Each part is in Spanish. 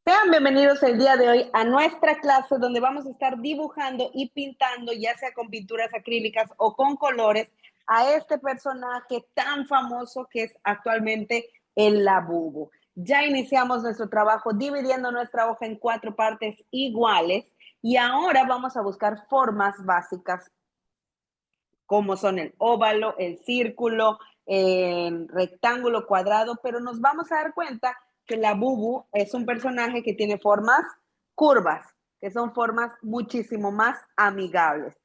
Sean bienvenidos el día de hoy a nuestra clase donde vamos a estar dibujando y pintando, ya sea con pinturas acrílicas o con colores, a este personaje tan famoso que es actualmente el Labubu. Ya iniciamos nuestro trabajo dividiendo nuestra hoja en 4 partes iguales y ahora vamos a buscar formas básicas como son el óvalo, el círculo, el rectángulo, cuadrado, pero nos vamos a dar cuenta que la Bubu es un personaje que tiene formas curvas, que son formas muchísimo más amigables.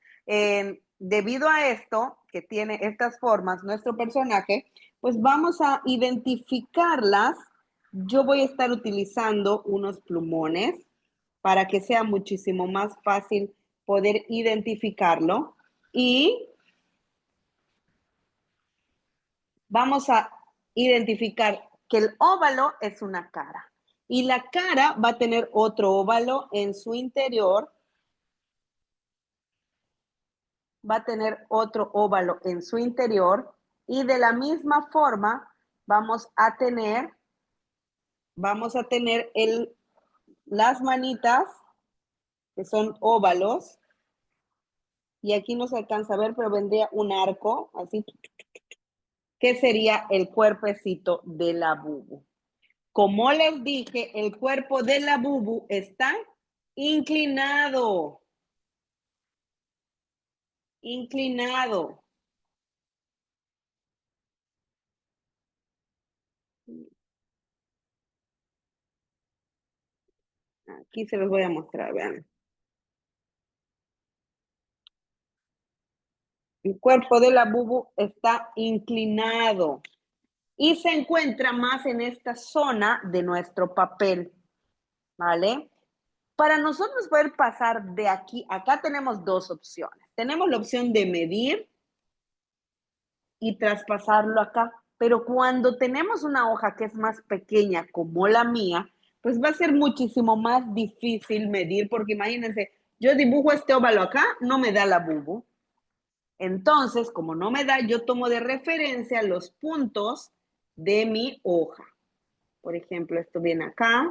Debido a esto, que tiene estas formas, nuestro personaje, pues vamos a identificarlas. Yo voy a estar utilizando unos plumones para que sea muchísimo más fácil poder identificarlo y vamos a identificar que el óvalo es una cara y la cara va a tener otro óvalo en su interior, va a tener otro óvalo en su interior y de la misma forma vamos a tener las manitas que son óvalos y aquí no se alcanza a ver, pero vendría un arco así que sería el cuerpecito de la bubu. Como les dije, el cuerpo de la bubu está inclinado, inclinado. Aquí se los voy a mostrar, vean. El cuerpo de la bubu está inclinado y se encuentra más en esta zona de nuestro papel, ¿vale? Para nosotros poder pasar de aquí, acá tenemos dos opciones. Tenemos la opción de medir y traspasarlo acá. Pero cuando tenemos una hoja que es más pequeña como la mía, pues va a ser muchísimo más difícil medir, porque imagínense, yo dibujo este óvalo acá, no me da la bubu. Entonces, como no me da, yo tomo de referencia los puntos de mi hoja. Por ejemplo, esto viene acá,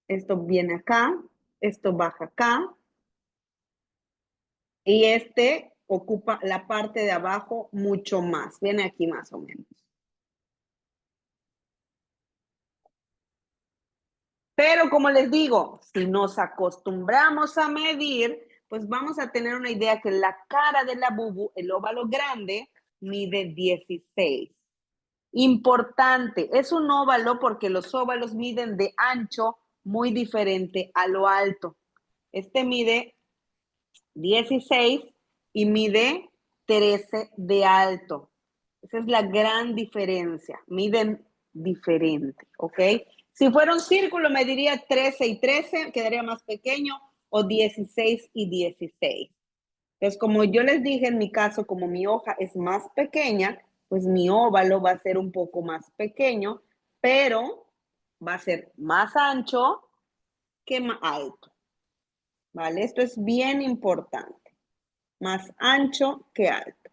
esto baja acá, y este ocupa la parte de abajo mucho más, viene aquí más o menos. Pero como les digo, si nos acostumbramos a medir, pues vamos a tener una idea que la cara de la bubu, el óvalo grande, mide 16. Importante, es un óvalo porque los óvalos miden de ancho muy diferente a lo alto. Este mide 16 y mide 13 de alto. Esa es la gran diferencia. Miden diferente, ¿ok? Si fuera un círculo, me diría 13 y 13, quedaría más pequeño, o 16 y 16. Entonces, como yo les dije, en mi caso, como mi hoja es más pequeña, pues mi óvalo va a ser un poco más pequeño, pero va a ser más ancho que más alto, ¿vale? Esto es bien importante. Más ancho que alto.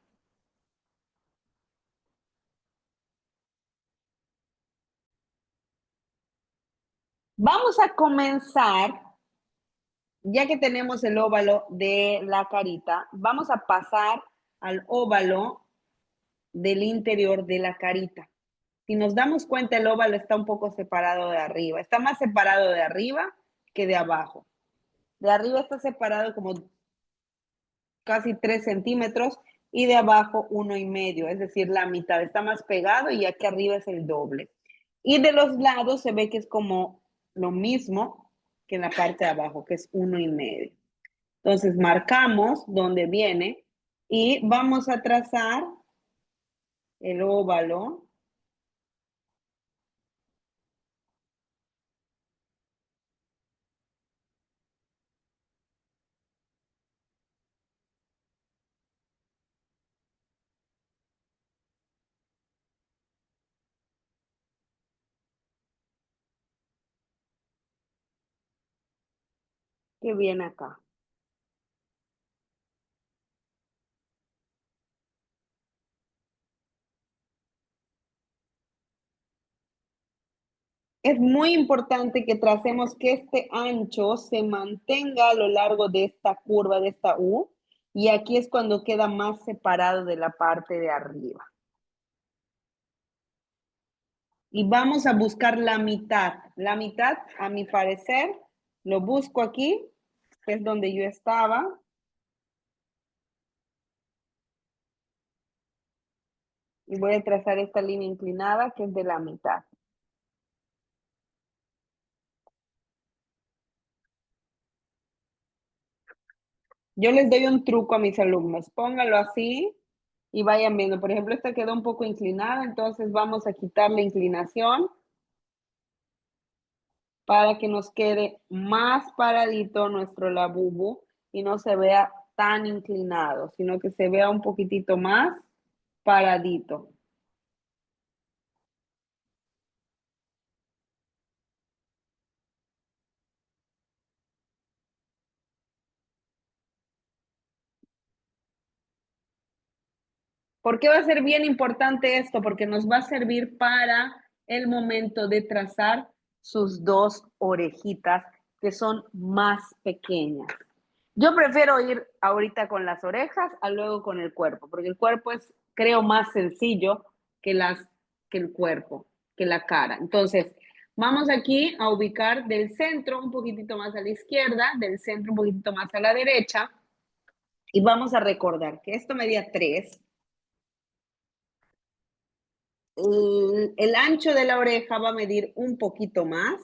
Vamos a comenzar, ya que tenemos el óvalo de la carita, vamos a pasar al óvalo del interior de la carita. Si nos damos cuenta, el óvalo está un poco separado de arriba. Está más separado de arriba que de abajo. De arriba está separado como casi 3 centímetros y de abajo 1,5, es decir, la mitad. Está más pegado y aquí arriba es el doble. Y de los lados se ve que es como lo mismo que en la parte de abajo, que es 1,5. Entonces marcamos donde viene y vamos a trazar el óvalo que viene acá. Es muy importante que tracemos que este ancho se mantenga a lo largo de esta curva, de esta U, y aquí es cuando queda más separado de la parte de arriba. Y vamos a buscar la mitad. La mitad, a mi parecer, lo busco aquí, que es donde yo estaba. Y voy a trazar esta línea inclinada que es de la mitad. Yo les doy un truco a mis alumnos. Pónganlo así y vayan viendo. Por ejemplo, esta quedó un poco inclinada, entonces vamos a quitar la inclinación para que nos quede más paradito nuestro labubu y no se vea tan inclinado, sino que se vea un poquitito más paradito. ¿Por qué va a ser bien importante esto? Porque nos va a servir para el momento de trazar sus dos orejitas que son más pequeñas. Yo prefiero ir ahorita con las orejas a luego con el cuerpo, porque el cuerpo es, creo, más sencillo que, que el cuerpo, que la cara. Entonces, vamos aquí a ubicar del centro un poquitito más a la izquierda, del centro un poquitito más a la derecha, y vamos a recordar que esto medía 3. El ancho de la oreja va a medir un poquito más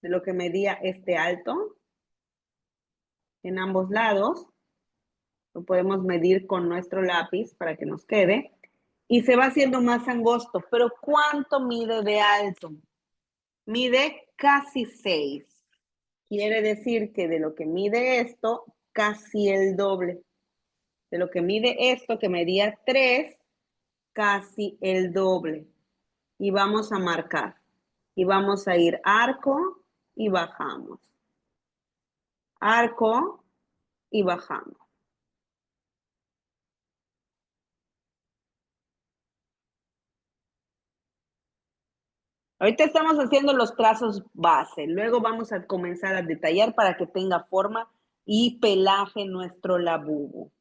de lo que medía este alto en ambos lados. Lo podemos medir con nuestro lápiz para que nos quede. Y se va haciendo más angosto. Pero ¿cuánto mide de alto? Mide casi 6. Quiere decir que de lo que mide esto, casi el doble. De lo que mide esto, que medía 3, casi el doble. Y vamos a marcar. Y vamos a ir arco y bajamos. Arco y bajamos. Ahorita estamos haciendo los trazos base, luego vamos a comenzar a detallar para que tenga forma y pelaje nuestro labubu.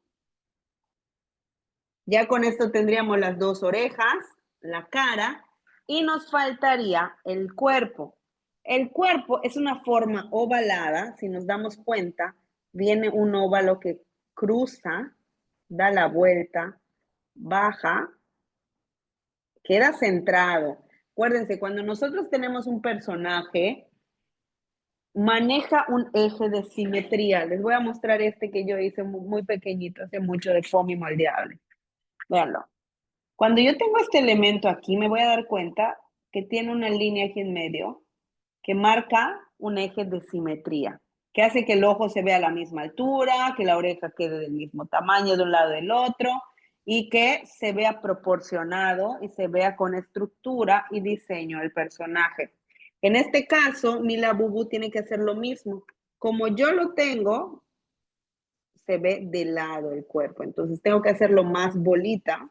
Ya con esto tendríamos las dos orejas, la cara y nos faltaría el cuerpo. El cuerpo es una forma ovalada, si nos damos cuenta, viene un óvalo que cruza, da la vuelta, baja, queda centrado. Acuérdense, cuando nosotros tenemos un personaje, maneja un eje de simetría. Les voy a mostrar este que yo hice muy pequeñito, hace mucho, de foamy moldeable. Véanlo. Cuando yo tengo este elemento aquí, me voy a dar cuenta que tiene una línea aquí en medio que marca un eje de simetría, que hace que el ojo se vea a la misma altura, que la oreja quede del mismo tamaño de un lado del otro y que se vea proporcionado y se vea con estructura y diseño el personaje. En este caso, mi labubu tiene que hacer lo mismo. Como yo lo tengo, se ve de lado el cuerpo, entonces tengo que hacerlo más bolita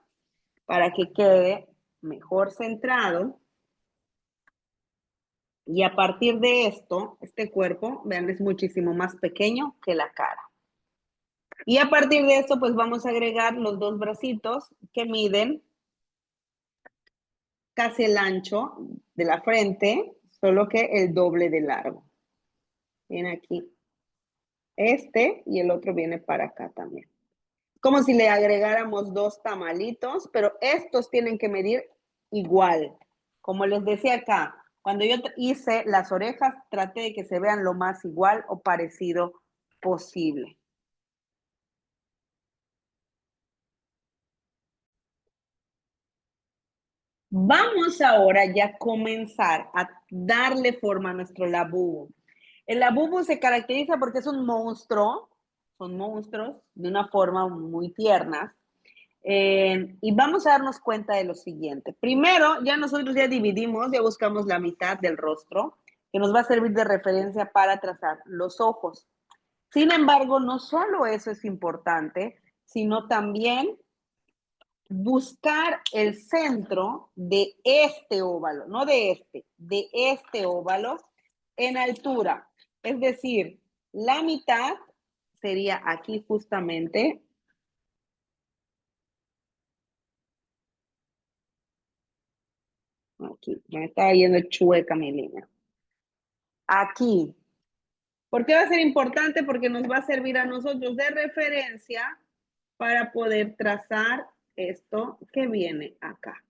para que quede mejor centrado. Y a partir de esto, este cuerpo, vean, es muchísimo más pequeño que la cara. Y a partir de esto, pues vamos a agregar los dos bracitos que miden casi el ancho de la frente, solo que el doble de largo. Viene aquí este y el otro viene para acá también. Como si le agregáramos dos tamalitos, pero estos tienen que medir igual. Como les decía acá, cuando yo hice las orejas, traté de que se vean lo más igual o parecido posible. Vamos ahora ya a comenzar a darle forma a nuestro labubu. El labubu se caracteriza porque es un monstruo, son monstruos de una forma muy tierna. Y vamos a darnos cuenta de lo siguiente. Primero, ya nosotros ya dividimos, ya buscamos la mitad del rostro, que nos va a servir de referencia para trazar los ojos. Sin embargo, no solo eso es importante, sino también buscar el centro de este óvalo, no de este óvalo en altura. Es decir, la mitad sería aquí justamente. Aquí, me estaba yendo chueca mi línea. Aquí. ¿Por qué va a ser importante? Porque nos va a servir a nosotros de referencia para poder trazar esto que viene acá.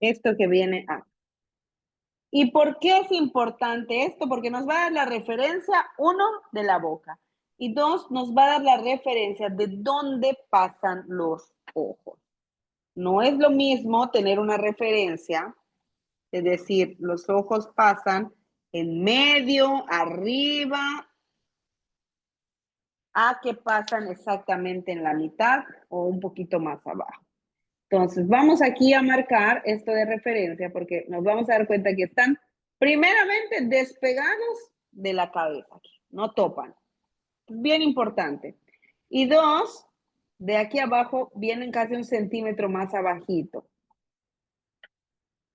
Esto que viene acá. ¿Y por qué es importante esto? Porque nos va a dar la referencia, uno, de la boca. Y dos, nos va a dar la referencia de dónde pasan los ojos. No es lo mismo tener una referencia, es decir, los ojos pasan en medio, arriba, a que pasan exactamente en la mitad o un poquito más abajo. Entonces, vamos aquí a marcar esto de referencia porque nos vamos a dar cuenta que están primeramente despegados de la cabeza, aquí, no topan. Bien importante. Y dos, de aquí abajo vienen casi 1 centímetro más abajito.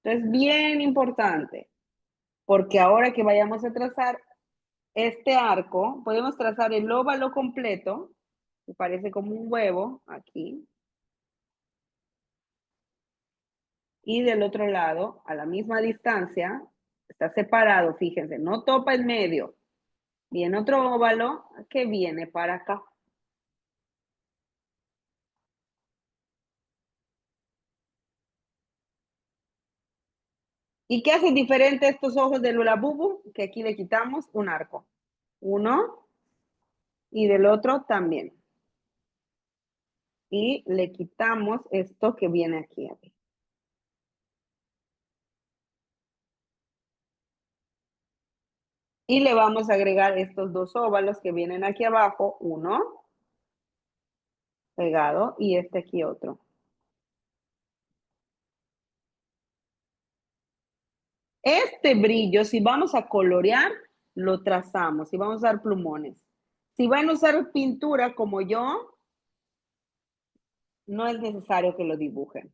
Entonces, bien importante, porque ahora que vayamos a trazar este arco, podemos trazar el óvalo completo, que parece como un huevo, aquí. Y del otro lado, a la misma distancia, está separado, fíjense, no topa en medio. Viene otro óvalo que viene para acá. ¿Y qué hace diferente estos ojos del Lulabubu? Que aquí le quitamos un arco. Uno y del otro también. Y le quitamos esto que viene aquí. Y le vamos a agregar estos dos óvalos que vienen aquí abajo. Uno pegado y este aquí otro. Este brillo, si vamos a colorear, lo trazamos. Si vamos a usar plumones. Si van a usar pintura como yo, no es necesario que lo dibujen.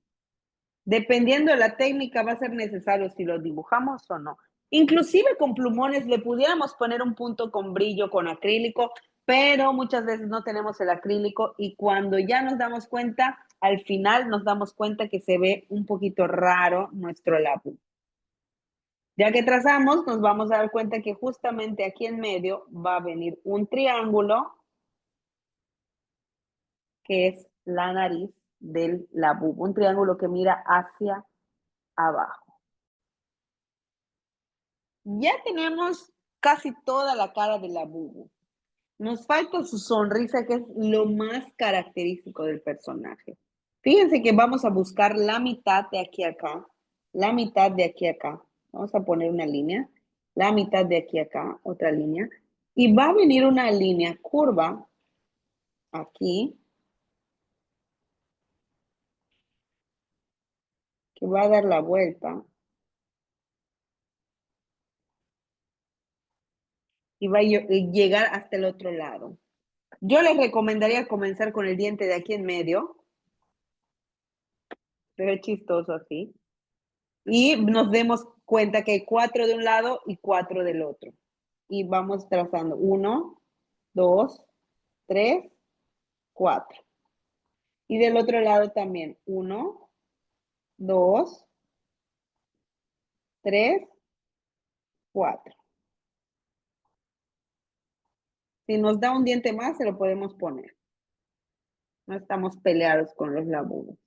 Dependiendo de la técnica, va a ser necesario si lo dibujamos o no. Inclusive con plumones le pudiéramos poner un punto con brillo, con acrílico, pero muchas veces no tenemos el acrílico y cuando ya nos damos cuenta, al final nos damos cuenta que se ve un poquito raro nuestro lápiz. Ya que trazamos, nos vamos a dar cuenta que justamente aquí en medio va a venir un triángulo, que es la nariz del labubu, un triángulo que mira hacia abajo. Ya tenemos casi toda la cara del labubu. Nos falta su sonrisa, que es lo más característico del personaje. Fíjense que vamos a buscar la mitad de aquí a acá, la mitad de aquí a acá. Vamos a poner una línea, la mitad de aquí a acá, otra línea. Y va a venir una línea curva aquí, que va a dar la vuelta y va a llegar hasta el otro lado. Yo les recomendaría comenzar con el diente de aquí en medio, pero es chistoso así. Y nos demos cuenta que hay 4 de un lado y 4 del otro. Y vamos trazando 1, 2, 3, 4. Y del otro lado también 1, 2, 3, 4. Si nos da un diente más, se lo podemos poner. No estamos peleados con los labubos.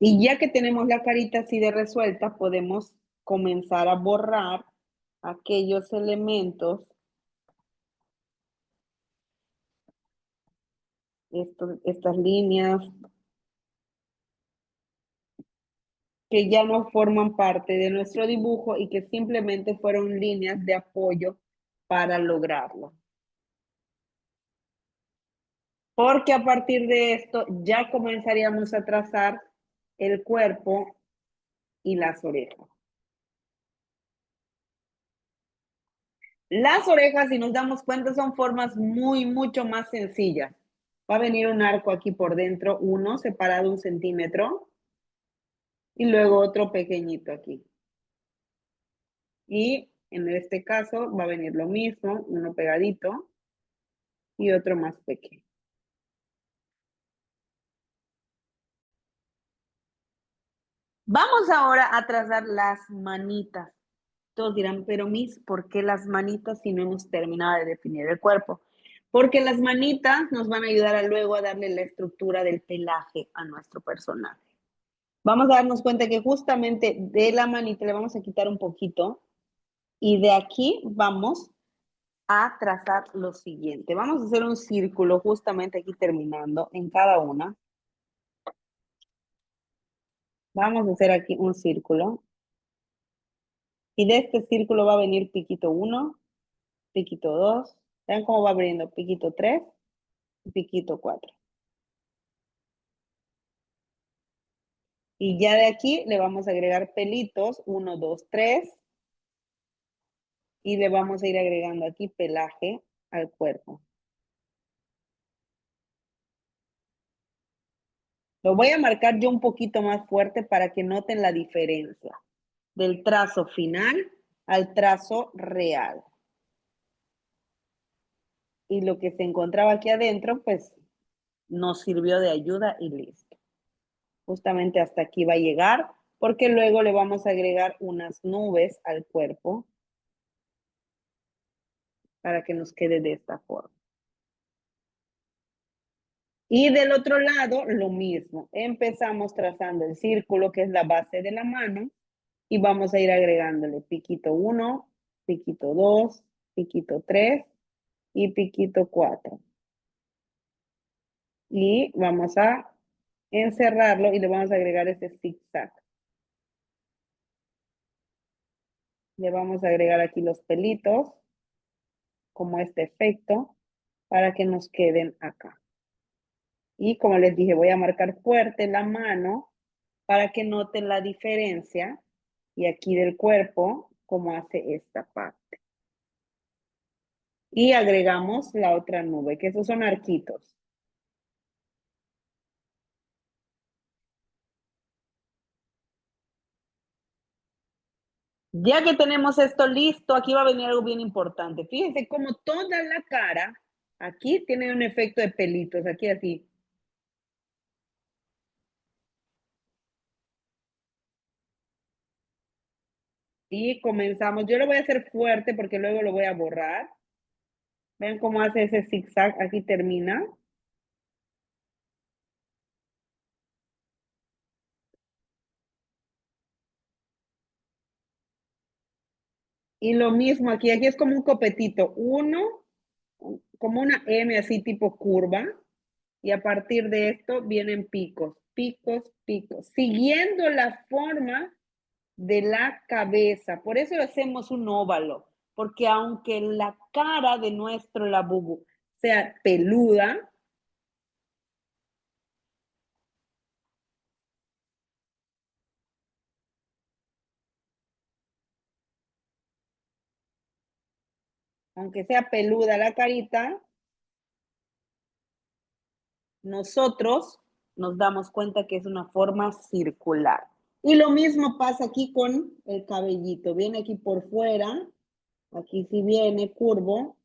Y ya que tenemos la carita así de resuelta, podemos comenzar a borrar aquellos elementos, estas líneas que ya no forman parte de nuestro dibujo y que simplemente fueron líneas de apoyo para lograrlo. Porque a partir de esto ya comenzaríamos a trazar el cuerpo y las orejas. Las orejas, si nos damos cuenta, son formas mucho más sencillas. Va a venir un arco aquí por dentro, uno separado 1 centímetro y luego otro pequeñito aquí. Y en este caso va a venir lo mismo, uno pegadito y otro más pequeño. Vamos ahora a trazar las manitas. Todos dirán, pero Miss, ¿por qué las manitas si no hemos terminado de definir el cuerpo? Porque las manitas nos van a ayudar a luego a darle la estructura del pelaje a nuestro personaje. Vamos a darnos cuenta que justamente de la manita le vamos a quitar un poquito y de aquí vamos a trazar lo siguiente. Vamos a hacer un círculo justamente aquí terminando en cada una. Vamos a hacer aquí un círculo. Y de este círculo va a venir piquito 1, piquito 2. Vean cómo va abriendo piquito 3 y piquito 4. Y ya de aquí le vamos a agregar pelitos 1, 2, 3. Y le vamos a ir agregando aquí pelaje al cuerpo. Lo voy a marcar yo un poquito más fuerte para que noten la diferencia del trazo final al trazo real. Y lo que se encontraba aquí adentro, pues nos sirvió de ayuda y listo. Justamente hasta aquí va a llegar, porque luego le vamos a agregar unas nubes al cuerpo para que nos quede de esta forma. Y del otro lado, lo mismo. Empezamos trazando el círculo, que es la base de la mano, y vamos a ir agregándole piquito 1, piquito 2, piquito 3 y piquito 4. Y vamos a encerrarlo y le vamos a agregar este zigzag. Le vamos a agregar aquí los pelitos, como este efecto, para que nos queden acá. Y como les dije, voy a marcar fuerte la mano para que noten la diferencia y aquí del cuerpo, cómo hace esta parte. Y agregamos la otra nube, que esos son arquitos. Ya que tenemos esto listo, aquí va a venir algo bien importante. Fíjense cómo toda la cara aquí tiene un efecto de pelitos, aquí así. Y comenzamos. Yo lo voy a hacer fuerte porque luego lo voy a borrar. Vean cómo hace ese zigzag, aquí termina. Y lo mismo aquí, aquí es como un copetito, uno, como una M así tipo curva, y a partir de esto vienen picos, picos, picos, siguiendo la forma de la cabeza. Por eso hacemos un óvalo, porque aunque la cara de nuestro labubu sea peluda, aunque sea peluda la carita, nosotros nos damos cuenta que es una forma circular. Y lo mismo pasa aquí con el cabellito. Viene aquí por fuera, aquí sí viene curvo.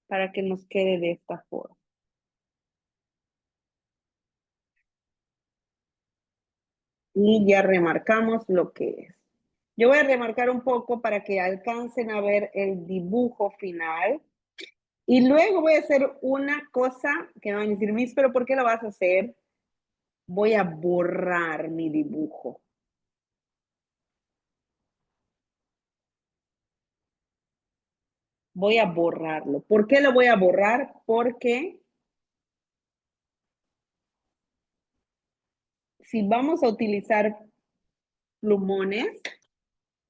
Para que nos quede de esta forma. Y ya remarcamos lo que es. Yo voy a remarcar un poco para que alcancen a ver el dibujo final. Y luego voy a hacer una cosa que me van a decir, Miss, pero ¿por qué lo vas a hacer? Voy a borrar mi dibujo. Voy a borrarlo. ¿Por qué lo voy a borrar? Porque si vamos a utilizar plumones,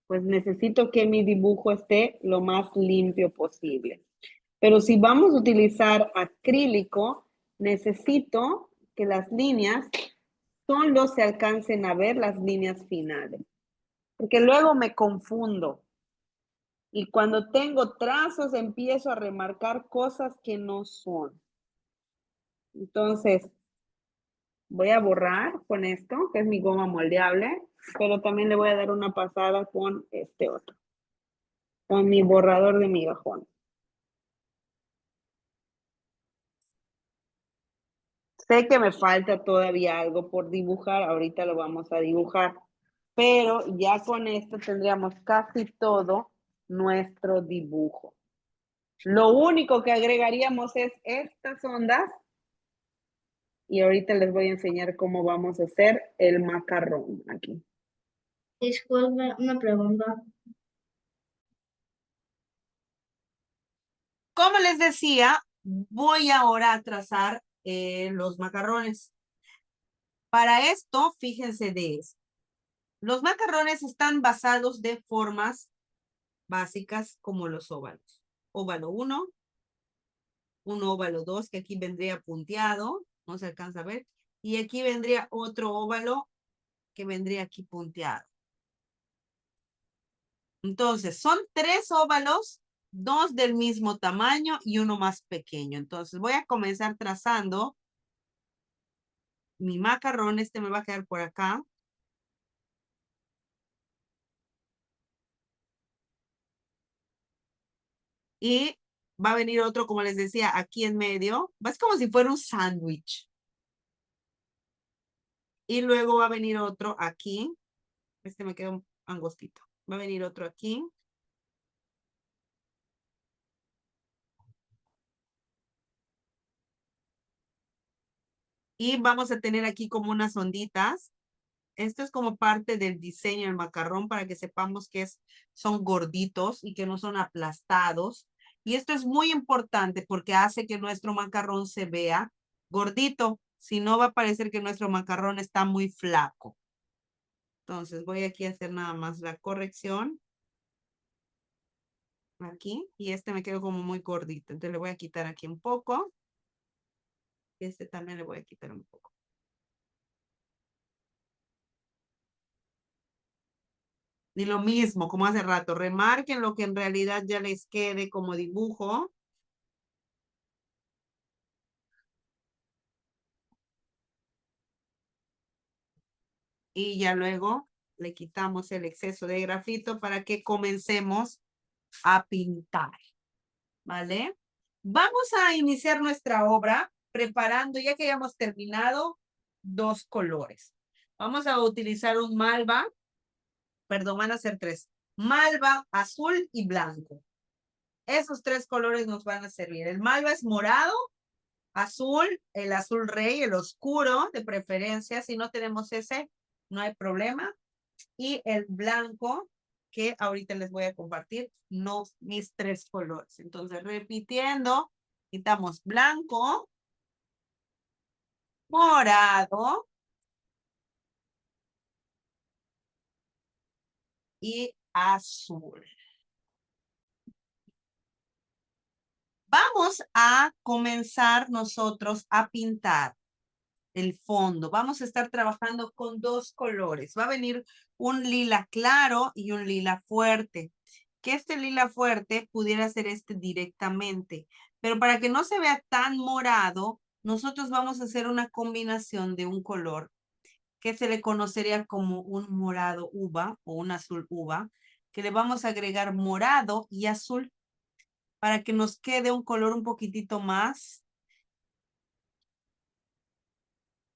pues necesito que mi dibujo esté lo más limpio posible. Pero si vamos a utilizar acrílico, necesito que las líneas solo se alcancen a ver las líneas finales, porque luego me confundo. Y cuando tengo trazos empiezo a remarcar cosas que no son. Entonces, voy a borrar con esto, que es mi goma moldeable, pero también le voy a dar una pasada con este otro, con mi borrador de migajón. Sé que me falta todavía algo por dibujar, ahorita lo vamos a dibujar, pero ya con esto tendríamos casi todo nuestro dibujo. Lo único que agregaríamos es estas ondas y ahorita les voy a enseñar cómo vamos a hacer el macarrón aquí. Disculpe, una pregunta. Como les decía, voy ahora a trazar los macarrones. Para esto, fíjense de esto. Los macarrones están basados de formas básicas como los óvalos. Óvalo 1, un óvalo 2, que aquí vendría punteado, no se alcanza a ver, y aquí vendría otro óvalo que vendría aquí punteado. Entonces, son 3 óvalos, 2 del mismo tamaño y uno más pequeño. Entonces, voy a comenzar trazando mi macarrón. Este me va a quedar por acá. Y va a venir otro, como les decía, aquí en medio. Es como si fuera un sándwich. Y luego va a venir otro aquí. Este me queda un angostito. Va a venir otro aquí. Y vamos a tener aquí como unas onditas. Esto es como parte del diseño del macarrón para que sepamos que son gorditos y que no son aplastados. Y esto es muy importante porque hace que nuestro macarrón se vea gordito. Si no, va a parecer que nuestro macarrón está muy flaco. Entonces voy aquí a hacer nada más la corrección. Aquí. Y este me quedó como muy gordito. Entonces le voy a quitar aquí un poco. Este también le voy a quitar un poco. Y lo mismo, como hace rato, remarquen lo que en realidad ya les quede como dibujo. Y ya luego le quitamos el exceso de grafito para que comencemos a pintar. ¿Vale? Vamos a iniciar nuestra obra preparando, ya que hayamos terminado, 2 colores. Vamos a utilizar un malva, perdón, van a ser 3. Malva, azul y blanco. Esos 3 colores nos van a servir. El malva es morado, azul, el azul rey, el oscuro de preferencia. Si no tenemos ese, no hay problema. Y el blanco, que ahorita les voy a compartir, mis 3 colores. Entonces, repitiendo, quitamos blanco, morado y azul. Vamos a comenzar nosotros a pintar el fondo. Vamos a estar trabajando con 2 colores. Va a venir un lila claro y un lila fuerte. Que este lila fuerte pudiera ser este directamente. Pero para que no se vea tan morado, nosotros vamos a hacer una combinación de un color que se le conocería como un morado uva o un azul uva, que le vamos a agregar morado y azul para que nos quede un color un poquitito más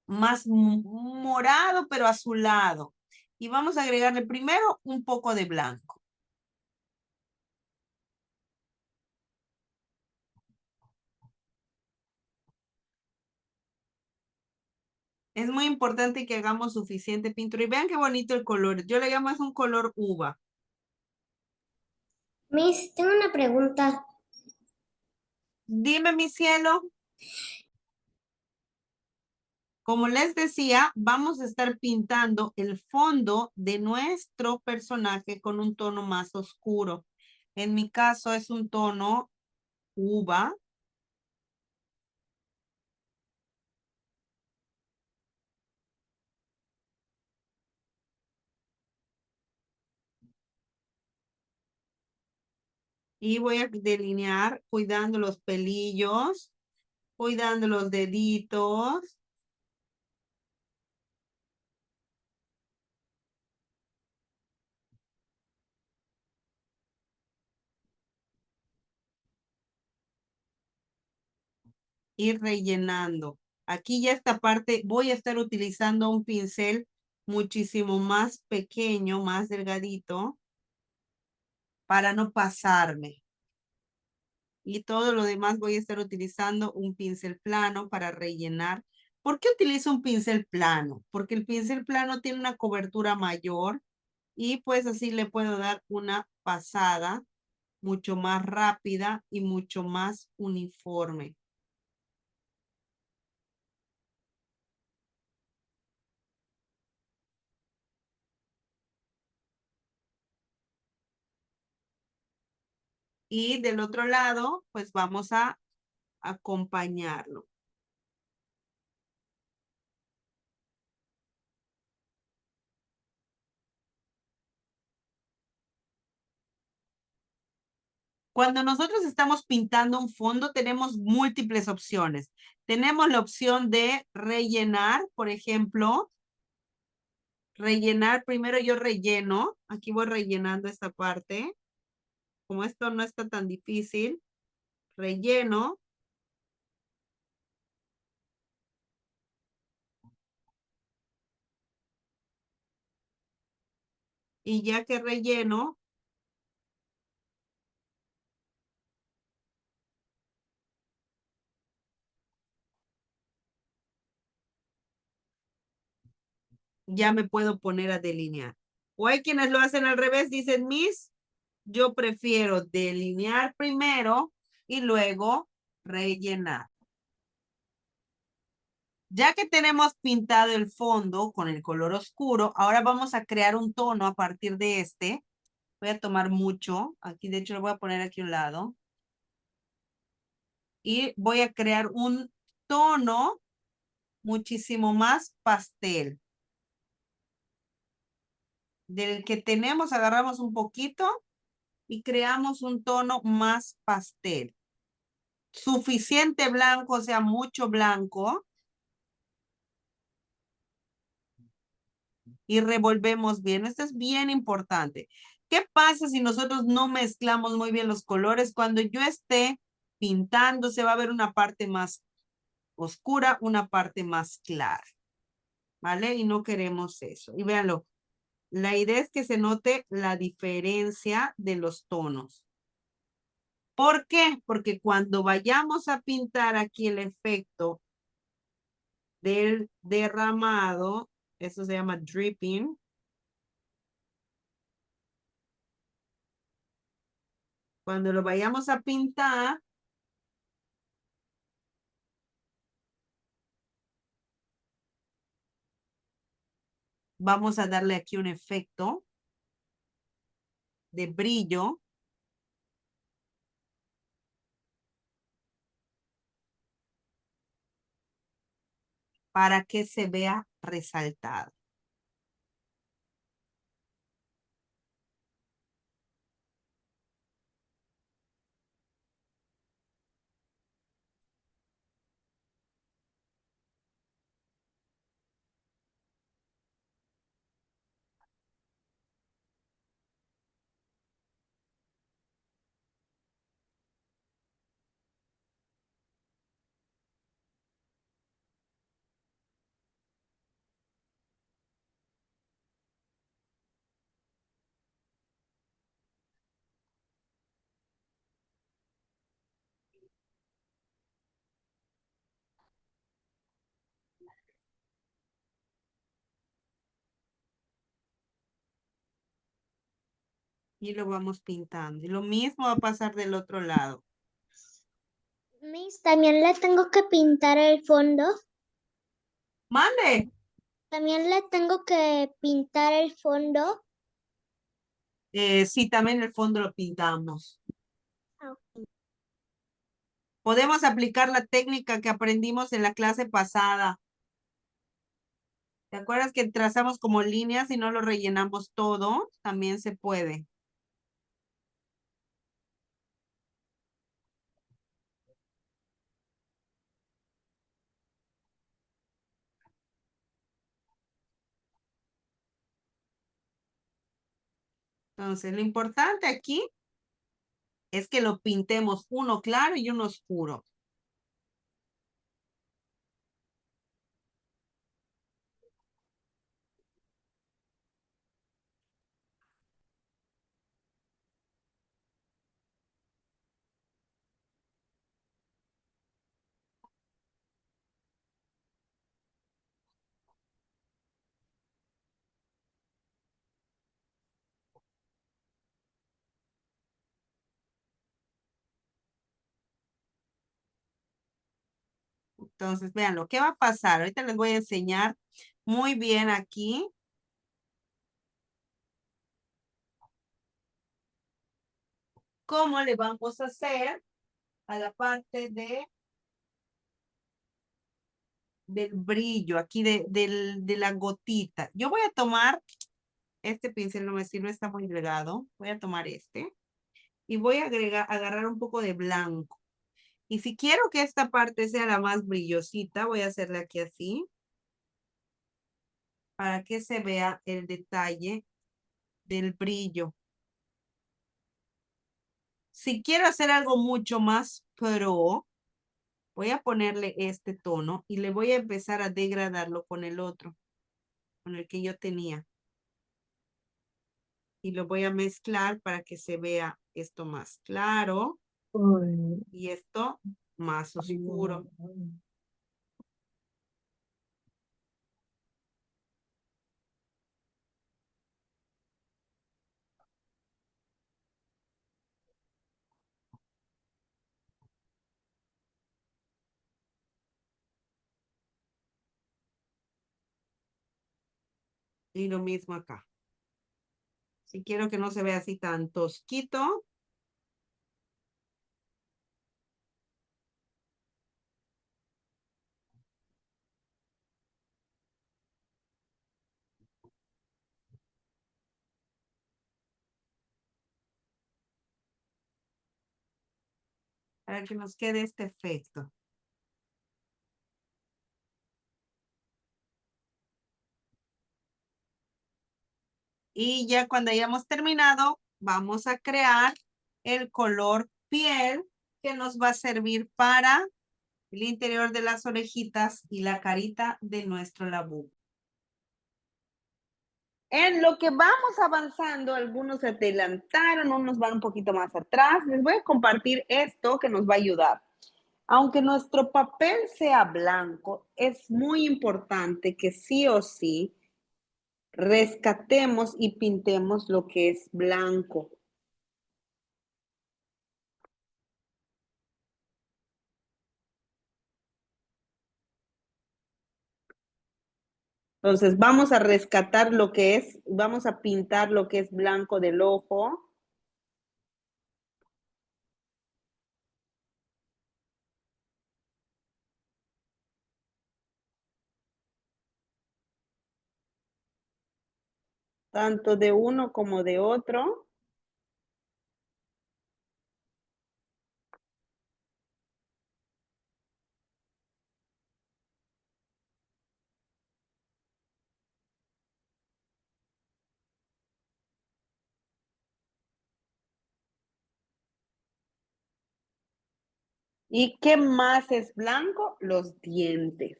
morado, pero azulado. Y vamos a agregarle primero un poco de blanco. Es muy importante que hagamos suficiente pintura. Y vean qué bonito el color. Yo le llamo es un color uva. Miss, tengo una pregunta. Dime, mi cielo. Como les decía, vamos a estar pintando el fondo de nuestro personaje con un tono más oscuro. En mi caso es un tono uva. Y voy a delinear cuidando los pelillos, cuidando los deditos. Y rellenando. Aquí ya esta parte voy a estar utilizando un pincel muchísimo más pequeño, más delgadito, para no pasarme. Y todo lo demás voy a estar utilizando un pincel plano para rellenar. ¿Por qué utilizo un pincel plano? Porque el pincel plano tiene una cobertura mayor y pues así le puedo dar una pasada mucho más rápida y mucho más uniforme. Y del otro lado, pues vamos a acompañarlo. Cuando nosotros estamos pintando un fondo, tenemos múltiples opciones. Tenemos la opción de rellenar, por ejemplo, rellenar, primero yo relleno, aquí voy rellenando esta parte. Como esto no está tan difícil, relleno. Y ya que relleno, ya me puedo poner a delinear. O hay quienes lo hacen al revés, dicen, Miss, yo prefiero delinear primero y luego rellenar. Ya que tenemos pintado el fondo con el color oscuro, ahora vamos a crear un tono a partir de este. Voy a tomar mucho. Aquí, de hecho, lo voy a poner aquí a un lado. Y voy a crear un tono muchísimo más pastel. Del que tenemos, agarramos un poquito y creamos un tono más pastel. Suficiente blanco, o sea, mucho blanco. Y revolvemos bien. Esto es bien importante. ¿Qué pasa si nosotros no mezclamos muy bien los colores? Cuando yo esté pintando, se va a ver una parte más oscura, una parte más clara. ¿Vale? Y no queremos eso. Y véanlo. La idea es que se note la diferencia de los tonos. ¿Por qué? Porque cuando vayamos a pintar aquí el efecto del derramado, eso se llama dripping. Cuando lo vayamos a pintar, vamos a darle aquí un efecto de brillo. Para que se vea resaltado. Y lo vamos pintando. Y lo mismo va a pasar del otro lado. Miss, ¿también le tengo que pintar el fondo? Mande. También le tengo que pintar el fondo. Sí, también el fondo lo pintamos. Podemos aplicar la técnica que aprendimos en la clase pasada. ¿Te acuerdas que trazamos como líneas y no lo rellenamos todo? También se puede. Entonces, lo importante aquí es que lo pintemos uno claro y uno oscuro. Entonces, vean lo que va a pasar. Ahorita les voy a enseñar muy bien aquí. ¿Cómo le vamos a hacer a la parte del brillo, aquí de la gotita? Yo voy a tomar, este pincel no me sirve, está muy delgado. Voy a tomar este y voy a agarrar un poco de blanco. Y si quiero que esta parte sea la más brillosita, voy a hacerle aquí así, para que se vea el detalle del brillo. Si quiero hacer algo mucho más pro, voy a ponerle este tono y le voy a empezar a degradarlo con el otro, con el que yo tenía. Y lo voy a mezclar para que se vea esto más claro y esto más oscuro. Y lo mismo acá. Si quiero que no se vea así tan tosquito, para que nos quede este efecto. Y ya cuando hayamos terminado, vamos a crear el color piel que nos va a servir para el interior de las orejitas y la carita de nuestro labú. En lo que vamos avanzando, algunos se adelantaron, unos van un poquito más atrás. Les voy a compartir esto que nos va a ayudar. Aunque nuestro papel sea blanco, es muy importante que sí o sí rescatemos y pintemos lo que es blanco. Entonces vamos a rescatar lo que es, vamos a pintar lo que es blanco del ojo. Tanto de uno como de otro. ¿Y qué más es blanco? Los dientes.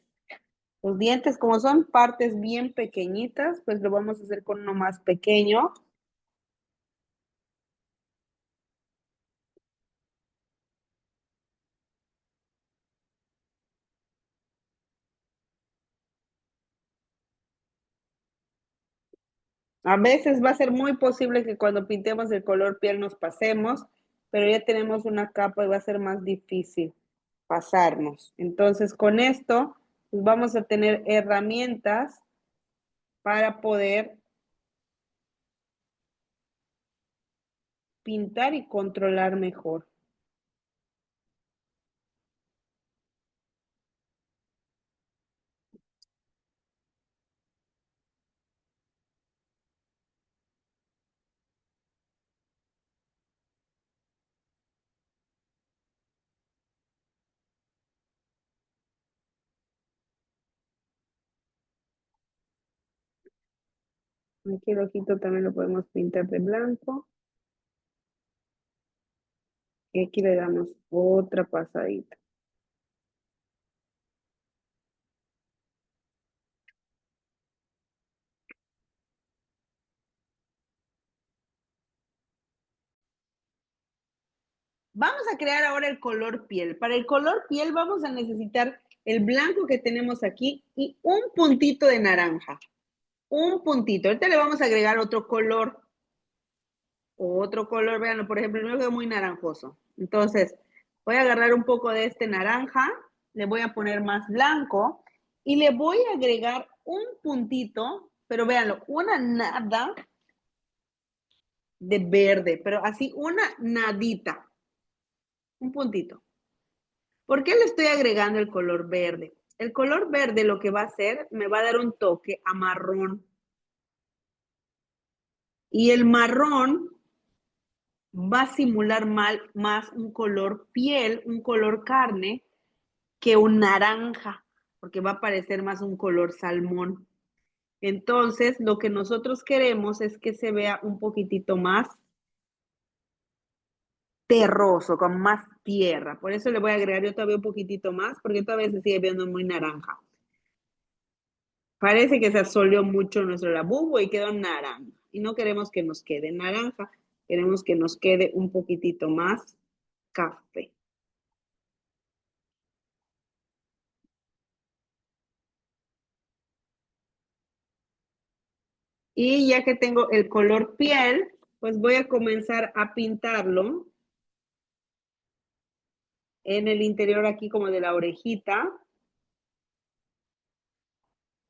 Los dientes, como son partes bien pequeñitas, pues lo vamos a hacer con uno más pequeño. A veces va a ser muy posible que cuando pintemos el color piel nos pasemos, pero ya tenemos una capa y va a ser más difícil pasarnos. Entonces, con esto pues vamos a tener herramientas para poder pintar y controlar mejor. Aquí el ojito también lo podemos pintar de blanco. Y aquí le damos otra pasadita. Vamos a crear ahora el color piel. Para el color piel vamos a necesitar el blanco que tenemos aquí y un puntito de naranja. Un puntito. Ahorita le vamos a agregar otro color. Otro color, veanlo, por ejemplo, el mío quedó muy naranjoso. Entonces, voy a agarrar un poco de este naranja, le voy a poner más blanco y le voy a agregar un puntito, pero véanlo, una nada de verde, pero así una nadita, un puntito. ¿Por qué le estoy agregando el color verde? El color verde lo que va a hacer, me va a dar un toque a marrón. Y el marrón va a simular más un color piel, un color carne, que un naranja, porque va a parecer más un color salmón. Entonces, lo que nosotros queremos es que se vea un poquitito más terroso, con más tierra. Por eso le voy a agregar yo todavía un poquitito más, porque todavía se sigue viendo muy naranja. Parece que se asoleó mucho nuestro labubu y quedó naranja. Y no queremos que nos quede naranja, queremos que nos quede un poquitito más café. Y ya que tengo el color piel, pues voy a comenzar a pintarlo en el interior aquí como de la orejita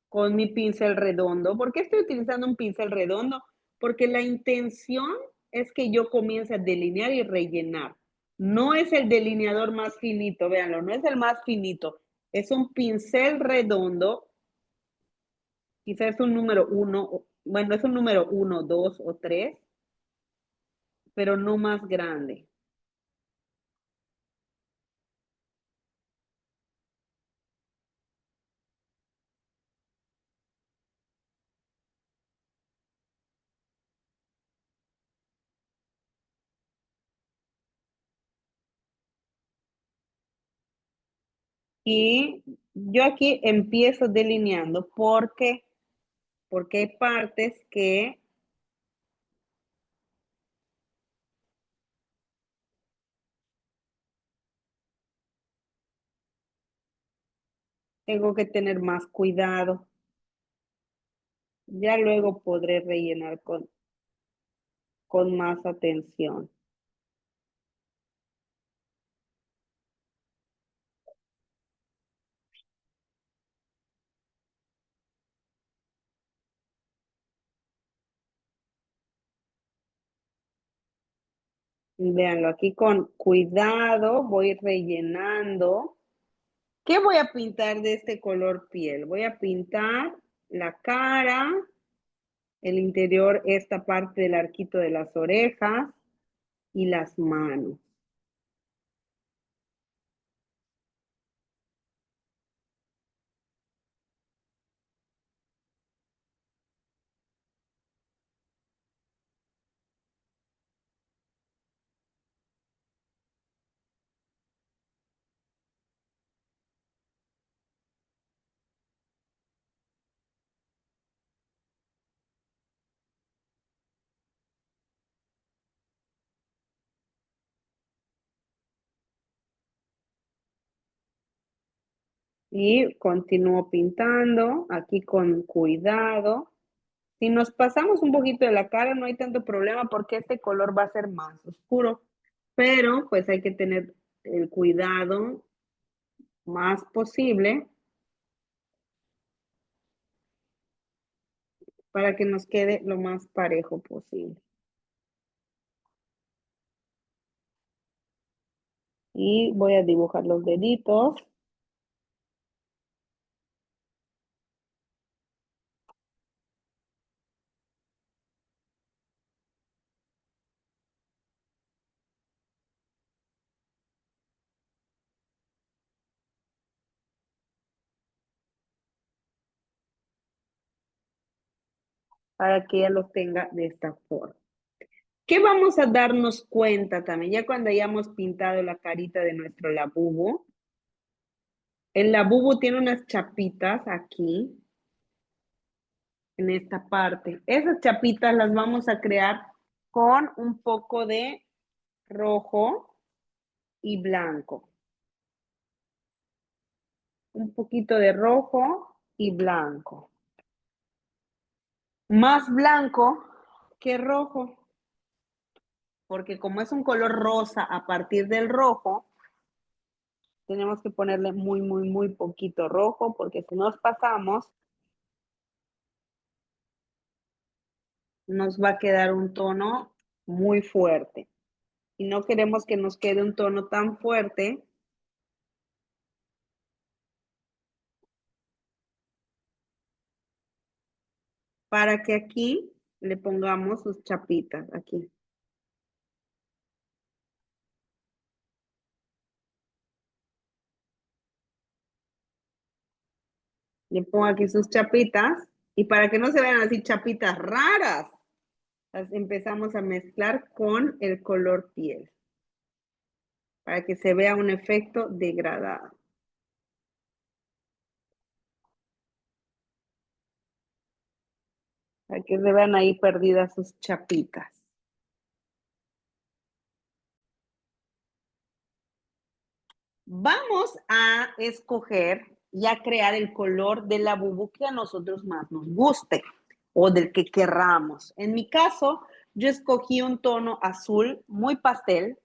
con mi pincel redondo. ¿Por qué estoy utilizando un pincel redondo? Porque la intención es que yo comience a delinear y rellenar. No es el delineador más finito, véanlo, no es el más finito. Es un pincel redondo, quizás es un número 1, bueno, es un número 1, 2 o 3, pero no más grande. Y yo aquí empiezo delineando porque hay partes que tengo que tener más cuidado. Ya luego podré rellenar con más atención. Y véanlo, aquí con cuidado voy rellenando. ¿Qué voy a pintar de este color piel? Voy a pintar la cara, el interior, esta parte del arquito de las orejas y las manos. Y continúo pintando aquí con cuidado. Si nos pasamos un poquito de la cara no hay tanto problema porque este color va a ser más oscuro, pero pues hay que tener el cuidado más posible para que nos quede lo más parejo posible. Y voy a dibujar los deditos. Para que ella los tenga de esta forma. ¿Qué vamos a darnos cuenta también? Ya cuando hayamos pintado la carita de nuestro labubu, el labubu tiene unas chapitas aquí, en esta parte. Esas chapitas las vamos a crear con un poco de rojo y blanco. Un poquito de rojo y blanco. Más blanco que rojo, porque como es un color rosa a partir del rojo, tenemos que ponerle muy, muy, muy poquito rojo, porque si nos pasamos, nos va a quedar un tono muy fuerte. Y no queremos que nos quede un tono tan fuerte para que aquí le pongamos sus chapitas, aquí. Le pongo aquí sus chapitas y para que no se vean así chapitas raras, las empezamos a mezclar con el color piel para que se vea un efecto degradado. Para que se vean ahí perdidas sus chapitas. Vamos a escoger y a crear el color de la bubu que a nosotros más nos guste o del que querramos. En mi caso, yo escogí un tono azul muy pastel,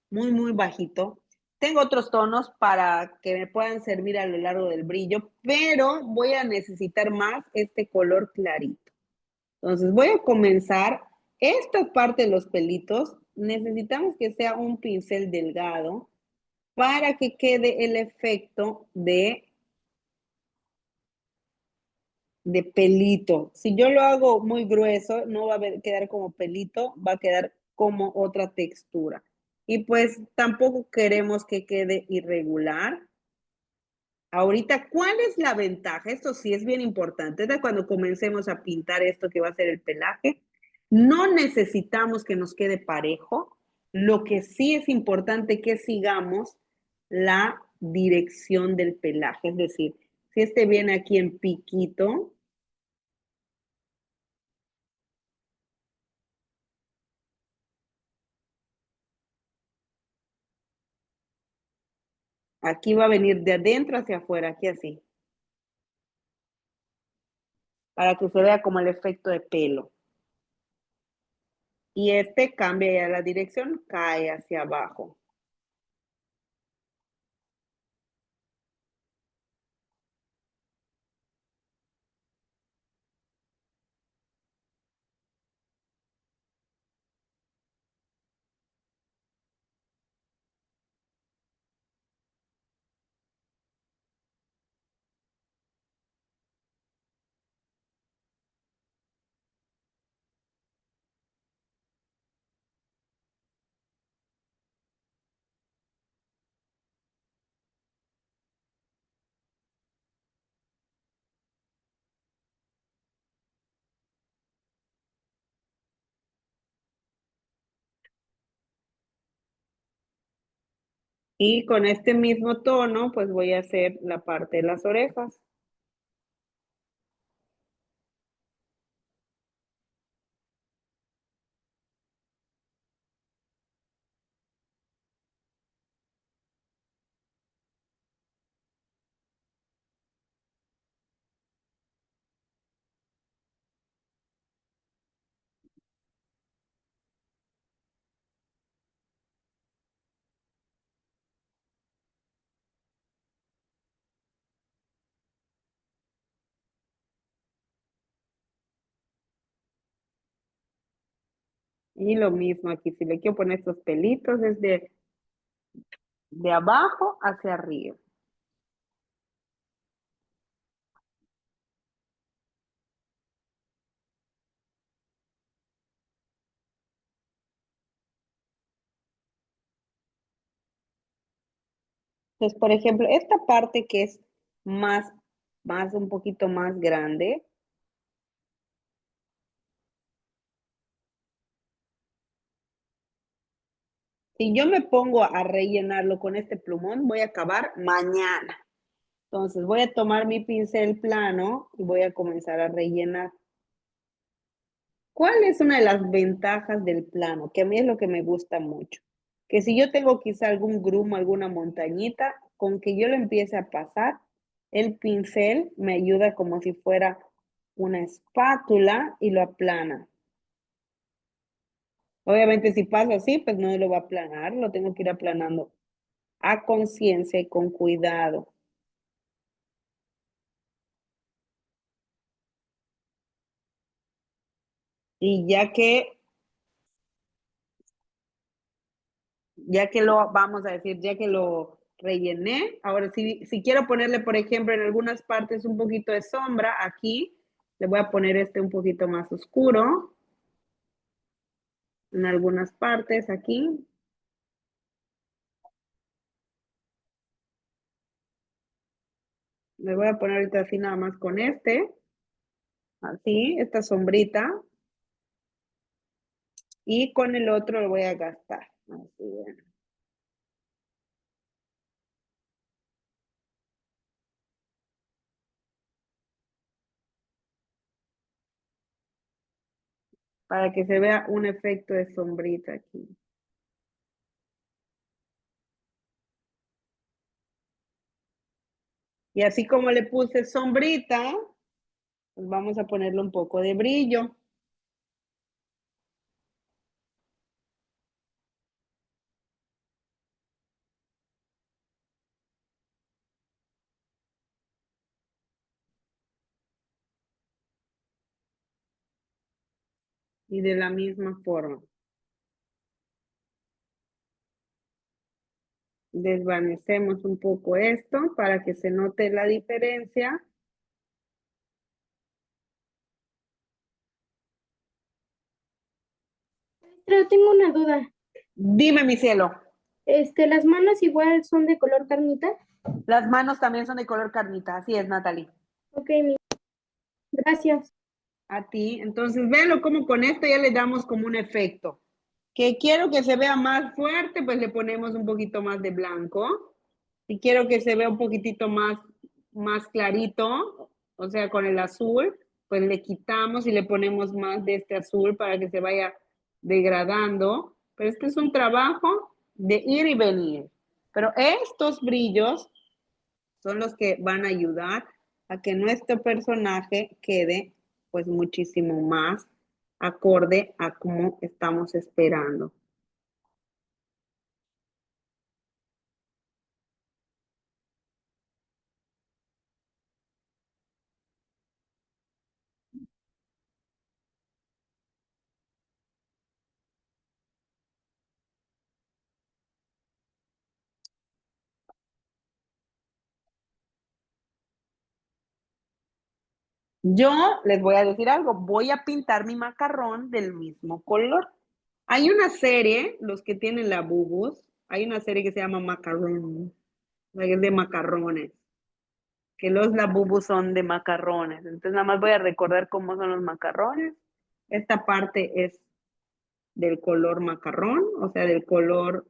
muy, muy bajito. Tengo otros tonos para que me puedan servir a lo largo del brillo, pero voy a necesitar más este color clarito. Entonces voy a comenzar esta parte de los pelitos. Necesitamos que sea un pincel delgado para que quede el efecto de pelito. Si yo lo hago muy grueso, no va a quedar como pelito, va a quedar como otra textura. Y pues tampoco queremos que quede irregular. Ahorita, ¿cuál es la ventaja? Esto sí es bien importante. De cuando comencemos a pintar esto que va a ser el pelaje, no necesitamos que nos quede parejo. Lo que sí es importante que sigamos la dirección del pelaje. Es decir, si este viene aquí en piquito, aquí va a venir de adentro hacia afuera, aquí así, para que se vea como el efecto de pelo. Y este cambia ya la dirección, cae hacia abajo. Y con este mismo tono, pues voy a hacer la parte de las orejas. Y lo mismo aquí, si le quiero poner estos pelitos desde de abajo hacia arriba. Entonces, por ejemplo, esta parte que es más un poquito más grande, si yo me pongo a rellenarlo con este plumón, voy a acabar mañana. Entonces, voy a tomar mi pincel plano y voy a comenzar a rellenar. ¿Cuál es una de las ventajas del plano? Que a mí es lo que me gusta mucho. Que si yo tengo quizá algún grumo, alguna montañita, con que yo lo empiece a pasar, el pincel me ayuda como si fuera una espátula y lo aplana. Obviamente si paso así, pues no lo va a aplanar, lo tengo que ir aplanando a conciencia y con cuidado. Y ya que lo, vamos a decir, ya que lo rellené, ahora si quiero ponerle, por ejemplo, en algunas partes un poquito de sombra, aquí le voy a poner este un poquito más oscuro, en algunas partes aquí. Le voy a poner ahorita así nada más con este, así, esta sombrita, y con el otro lo voy a gastar, así, bueno. Para que se vea un efecto de sombrita aquí. Y así como le puse sombrita, pues vamos a ponerle un poco de brillo. Y de la misma forma. Desvanecemos un poco esto para que se note la diferencia. Pero tengo una duda. Dime, mi cielo. ¿Las manos igual son de color carnita? Las manos también son de color carnita. Así es, Natalie. Ok, gracias. A ti. Entonces, véanlo como con esto ya le damos como un efecto. Que quiero que se vea más fuerte, pues le ponemos un poquito más de blanco. Si quiero que se vea un poquitito más clarito, o sea, con el azul, pues le quitamos y le ponemos más de este azul para que se vaya degradando. Pero este es un trabajo de ir y venir. Pero estos brillos son los que van a ayudar a que nuestro personaje quede pues muchísimo más acorde a cómo estamos esperando. Yo les voy a decir algo, voy a pintar mi macarrón del mismo color. Hay una serie, los que tienen la Bubus, hay una serie que se llama Macarrón, que es de macarrones, que los Labubus son de macarrones. Entonces nada más voy a recordar cómo son los macarrones. Esta parte es del color macarrón, o sea, del color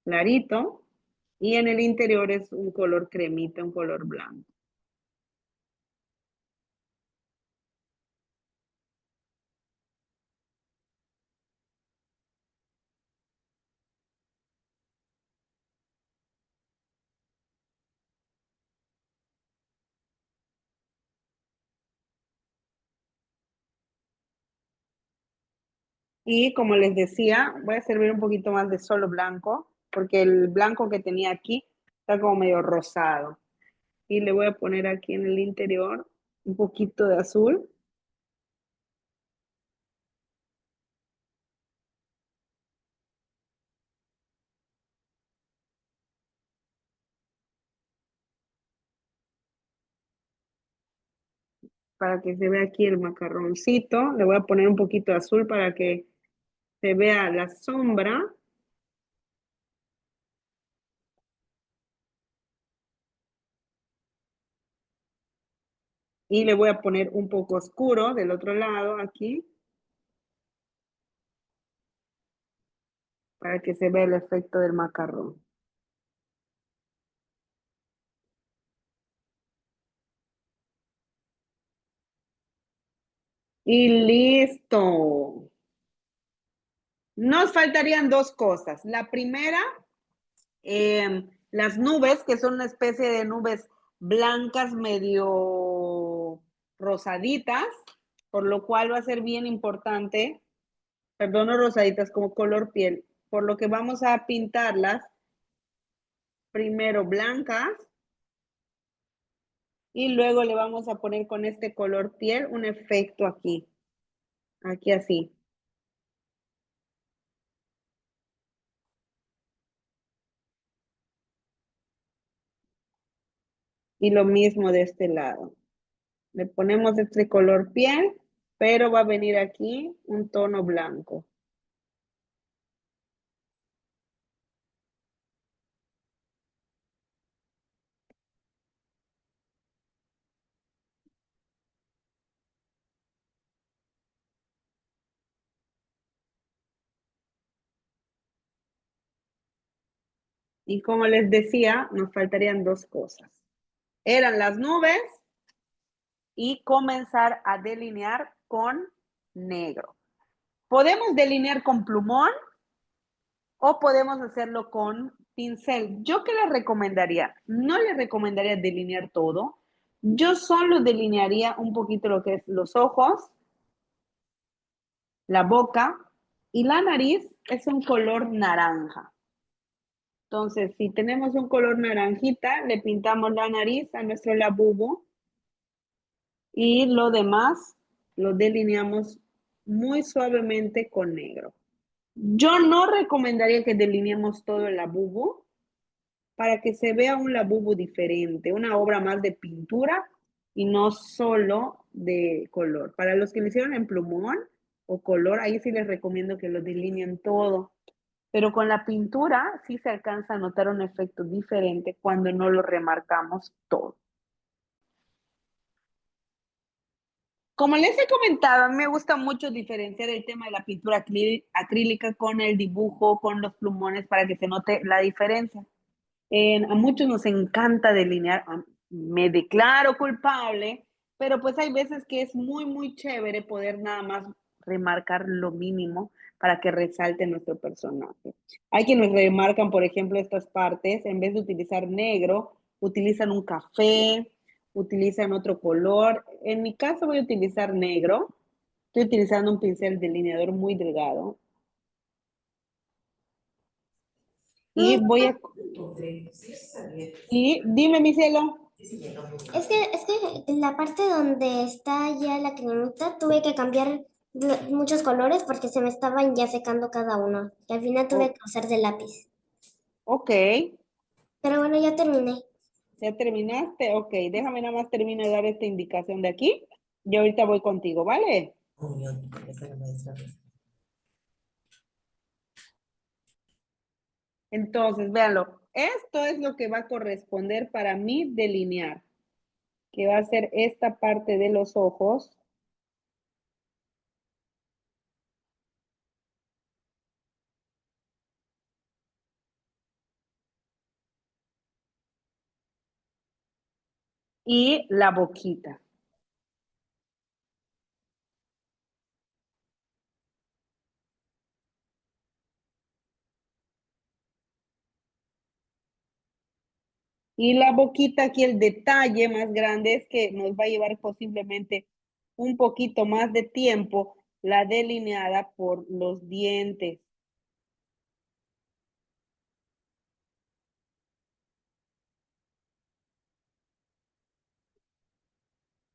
clarito, y en el interior es un color cremita, un color blanco. Y como les decía, voy a servir un poquito más de solo blanco, porque el blanco que tenía aquí está como medio rosado. Y le voy a poner aquí en el interior un poquito de azul. para que se vea aquí el macarroncito. Le voy a poner un poquito de azul para que se vea la sombra. Y le voy a poner un poco oscuro del otro lado aquí. Para que se vea el efecto del macarrón. Y listo. Nos faltarían dos cosas. La primera, las nubes, que son una especie de nubes blancas medio rosaditas, por lo cual va a ser bien importante, perdón, no rosaditas, como color piel, por lo que vamos a pintarlas primero blancas y luego le vamos a poner con este color piel un efecto aquí, aquí así. Y lo mismo de este lado. Le ponemos este color piel, pero va a venir aquí un tono blanco. Y como les decía, nos faltarían dos cosas. Eran las nubes y comenzar a delinear con negro. Podemos delinear con plumón o podemos hacerlo con pincel. ¿Yo qué les recomendaría? No les recomendaría delinear todo. Yo solo delinearía un poquito lo que es los ojos, la boca y la nariz es un color naranja. Entonces, si tenemos un color naranjita, le pintamos la nariz a nuestro labubu y lo demás lo delineamos muy suavemente con negro. Yo no recomendaría que delineemos todo el labubu para que se vea un labubu diferente, una obra más de pintura y no solo de color. Para los que lo hicieron en plumón o color, ahí sí les recomiendo que lo delineen todo. Pero con la pintura sí se alcanza a notar un efecto diferente cuando no lo remarcamos todo. Como les he comentado, a mí me gusta mucho diferenciar el tema de la pintura acrílica con el dibujo, con los plumones, para que se note la diferencia. A muchos nos encanta delinear, me declaro culpable, pero pues hay veces que es muy, muy chévere poder nada más remarcar lo mínimo para que resalte nuestro personaje. Hay quienes remarcan, por ejemplo, estas partes, en vez de utilizar negro, utilizan un café, utilizan otro color. En mi caso voy a utilizar negro. Estoy utilizando un pincel delineador muy delgado. Y voy a... Y dime, mi cielo. Es que en la parte donde está ya la cremita tuve que cambiar muchos colores porque se me estaban ya secando cada uno. Y al final tuve que usar de lápiz. Ok. Pero bueno, ya terminé. ¿Ya terminaste? Ok, déjame nada más terminar de dar esta indicación de aquí. Y ahorita voy contigo, ¿vale? Entonces, véanlo. Esto es lo que va a corresponder para mí delinear, que va a ser esta parte de los ojos. Y la boquita. Y la boquita, aquí el detalle más grande es que nos va a llevar posiblemente un poquito más de tiempo la delineada por los dientes.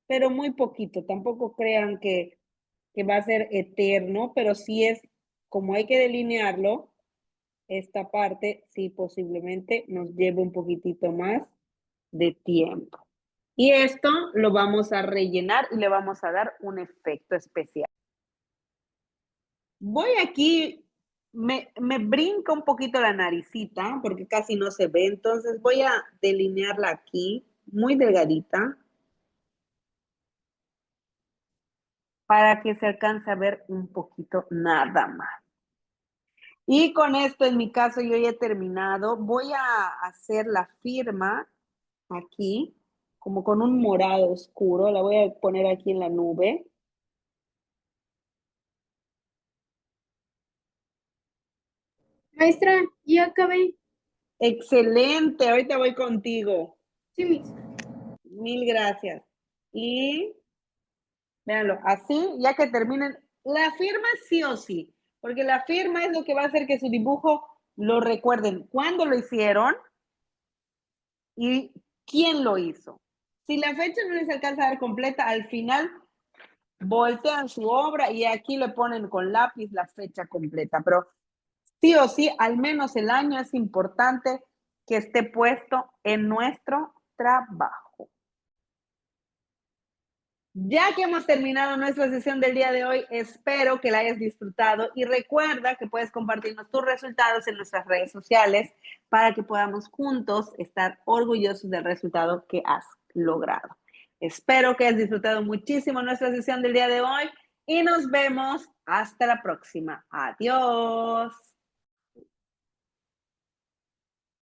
Pero muy poquito, tampoco crean que va a ser eterno, pero sí es, como hay que delinearlo, esta parte sí posiblemente nos lleve un poquitito más de tiempo. Y esto lo vamos a rellenar y le vamos a dar un efecto especial. Voy aquí, me brinca un poquito la naricita porque casi no se ve, entonces voy a delinearla aquí, muy delgadita, para que se alcance a ver un poquito nada más. Y con esto, en mi caso, yo ya he terminado. Voy a hacer la firma aquí, como con un morado oscuro. La voy a poner aquí en la nube. Maestra, ya acabé. Excelente, ahorita voy contigo. Sí, mis. Mil gracias. Y véanlo, así, ya que terminen, la firma sí o sí, porque la firma es lo que va a hacer que su dibujo lo recuerden cuándo lo hicieron y quién lo hizo. Si la fecha no les alcanza a dar completa, al final voltean su obra y aquí le ponen con lápiz la fecha completa, pero sí o sí, al menos el año es importante que esté puesto en nuestro trabajo. Ya que hemos terminado nuestra sesión del día de hoy, espero que la hayas disfrutado y recuerda que puedes compartirnos tus resultados en nuestras redes sociales para que podamos juntos estar orgullosos del resultado que has logrado. Espero que hayas disfrutado muchísimo nuestra sesión del día de hoy y nos vemos hasta la próxima. Adiós.